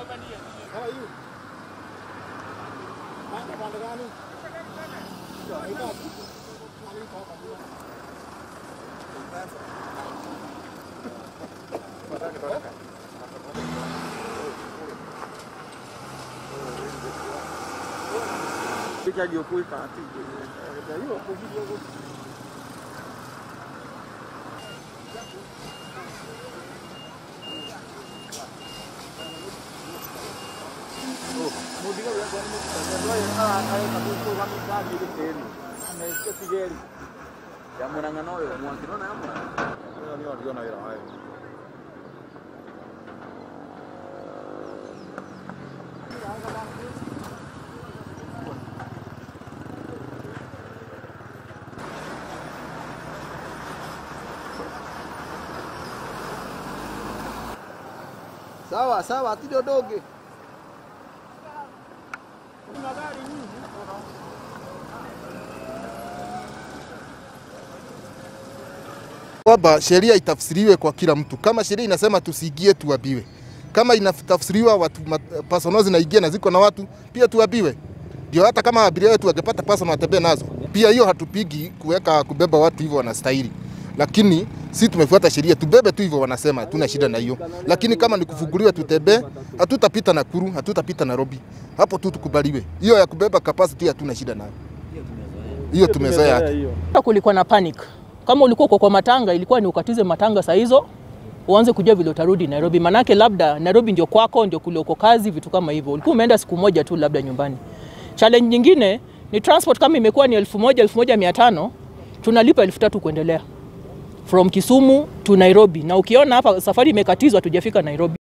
How are you? Sawa sawa, tidiodoge. Kuna gari nyingi. Kwamba sheria itafsiriwe kwa kila mtu. Kama sheria inasema tusiingie, tuabiwe. Kama inatafsiriwa watu personal zinaingia na ziko na watu, pia tuabiwe. Ndio hata kama abiria wetu wangepata personal watembee nazo. Pia hiyo hatupigi kubeba watu hivyo wanastahili. Lakini sisi tumefuata sheria, tubebe tu hivyo wanasema, hatuna shida na hiyo. Lakini kama ni kufunguliwa tutembee, hatutapita Nakuru, hatutapita Nairobi. Hapo tu tukubaliwe. Hiyo ya kubeba capacity hatuna shida nayo. Hiyo tumezoea. Kulikuwa na panic. Kama ulikuwa kwa matanga, ilikuwa ni ukatize matanga saa hizo, uanze kujua vile utarudi Nairobi. Manake labda Nairobi ndio kwako, ndio kule uko kazi, vitu kama hivyo. Ulikuwa umeenda siku moja tu labda nyumbani. Challenge nyingine ni transport. Kama imekuwa ni 1000, 1500, tunalipa 3000 kuendelea from Kisumu to Nairobi. Na ukiona hapa safari imekatizwa, tujafika Nairobi.